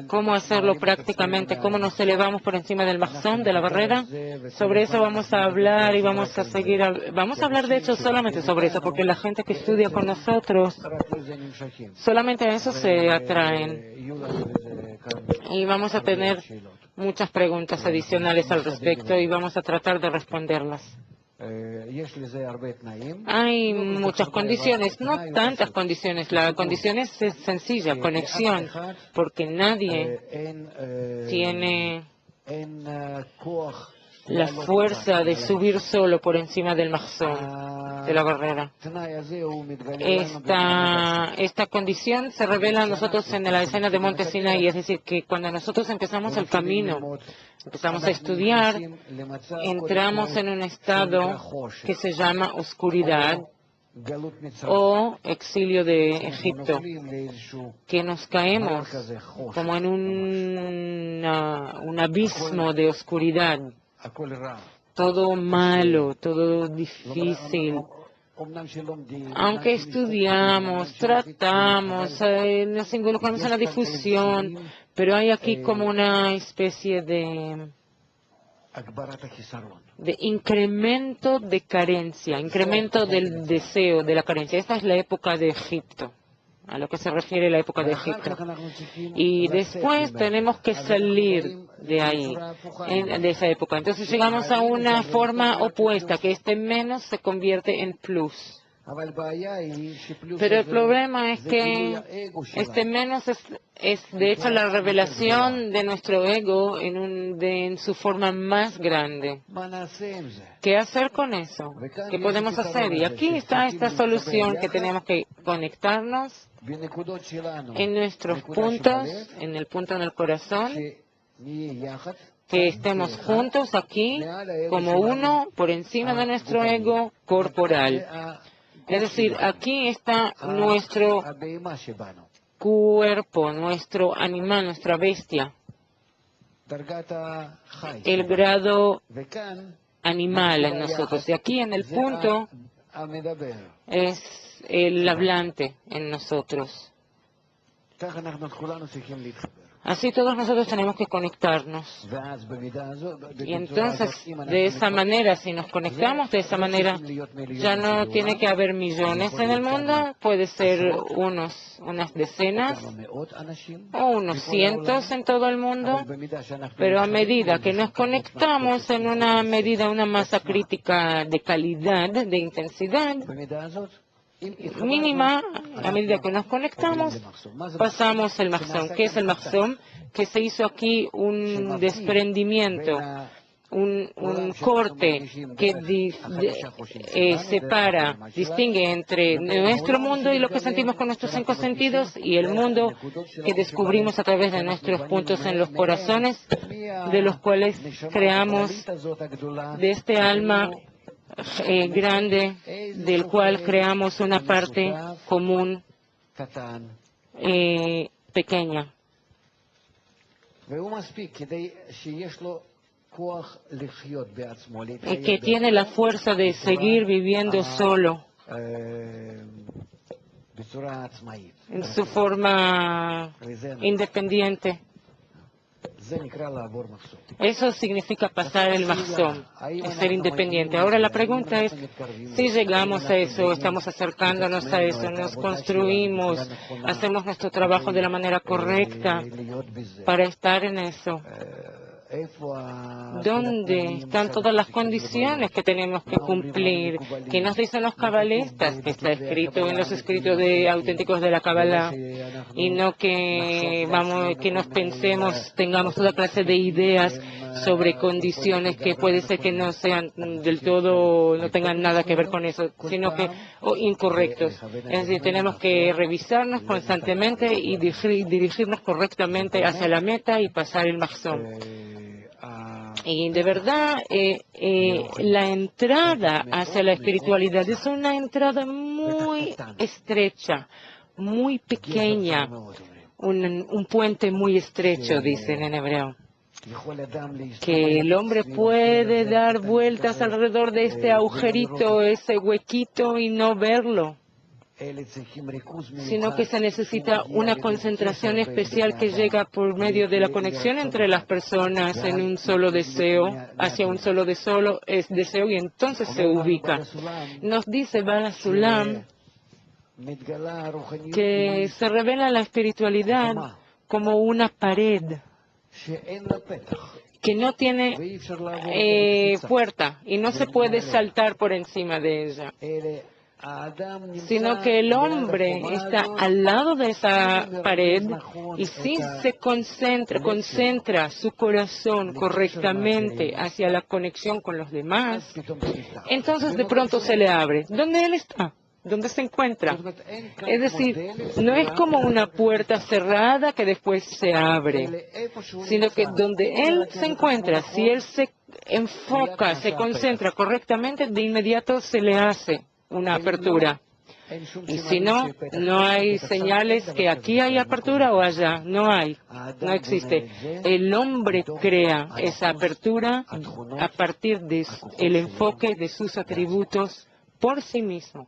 cómo hacerlo prácticamente, cómo nos elevamos por encima del mahzón, de la barrera. Sobre eso vamos a hablar y vamos a seguir, vamos a hablar de hecho solamente sobre eso, porque la gente que estudia con nosotros, solamente a eso se atraen. Y vamos a tener muchas preguntas adicionales al respecto y vamos a tratar de responderlas. Hay muchas condiciones, no tantas condiciones. La condición es sencilla, conexión, porque nadie tiene la fuerza de subir solo por encima del mahzón, de la barrera. Esta condición se revela a nosotros en la escena de Monte Sinaí, es decir, que cuando nosotros empezamos el camino, empezamos a estudiar, entramos en un estado que se llama oscuridad o exilio de Egipto, que nos caemos como en un abismo de oscuridad, todo malo, todo difícil. Aunque estudiamos, tratamos, nos involucramos en la difusión, pero hay aquí como una especie de incremento de carencia, incremento del deseo, de la carencia. Esta es la época de Egipto, a lo que se refiere la época de Egipto. Y después tenemos que salir de ahí, de esa época. Entonces llegamos a una forma opuesta, que este menos se convierte en plus. Pero el problema es que este menos es de hecho la revelación de nuestro ego en su forma más grande. ¿Qué hacer con eso? ¿Qué podemos hacer? Y aquí está esta solución, que tenemos que conectarnos en nuestros puntos, en el punto en el corazón, que estemos juntos aquí como uno por encima de nuestro ego corporal. Es decir, aquí está nuestro cuerpo, nuestro animal, nuestra bestia, el grado animal en nosotros. Y aquí en el punto es el hablante en nosotros. Así todos nosotros tenemos que conectarnos. Y entonces, de esa manera, si nos conectamos de esa manera, ya no tiene que haber millones en el mundo, puede ser unas decenas o unos cientos en todo el mundo, pero a medida que nos conectamos en una medida, una masa crítica de calidad, de intensidad mínima, a medida que nos conectamos, pasamos el mahzón. ¿Qué es el mahzón? Que se hizo aquí un desprendimiento, un corte que separa, distingue entre nuestro mundo y lo que sentimos con nuestros 5 sentidos y el mundo que descubrimos a través de nuestros puntos en los corazones, de los cuales creamos de este alma grande, del cual creamos una parte común pequeña. Que tiene la fuerza de seguir viviendo solo en su forma independiente. Eso significa pasar el mahzón, ser independiente. Ahora la pregunta es, si llegamos a eso, estamos acercándonos a eso, nos construimos, hacemos nuestro trabajo de la manera correcta para estar en eso. ¿Dónde están todas las condiciones que tenemos que cumplir? ¿Qué nos dicen los cabalistas? Que está escrito en los escritos auténticos de la Kabbalah. Y no que nos pensemos, tengamos toda clase de ideas sobre condiciones que puede ser que no sean del todo, no tengan nada que ver con eso, sino que incorrectos. Es decir, tenemos que revisarnos constantemente y dirigirnos correctamente hacia la meta y pasar el mahzón. Y de verdad, la entrada hacia la espiritualidad es una entrada muy estrecha, muy pequeña, un puente muy estrecho, dicen en hebreo. Que el hombre puede dar vueltas alrededor de este agujerito, ese huequito y no verlo. sino que se necesita una concentración especial que llega por medio de la conexión entre las personas en un solo deseo, hacia un solo deseo, y entonces se ubica. Nos dice Bala Sulam que se revela la espiritualidad como una pared que no tiene puerta y no se puede saltar por encima de ella, sino que el hombre está al lado de esa pared y si se concentra su corazón correctamente hacia la conexión con los demás, entonces de pronto se le abre. ¿Dónde él está? ¿Dónde se encuentra? Es decir, no es como una puerta cerrada que después se abre, sino que donde él se encuentra, si él se enfoca, se concentra correctamente, de inmediato se le hace una apertura. Y si no, no hay señales que aquí hay apertura o allá. No hay, no existe. El hombre crea esa apertura a partir del enfoque de sus atributos por sí mismo.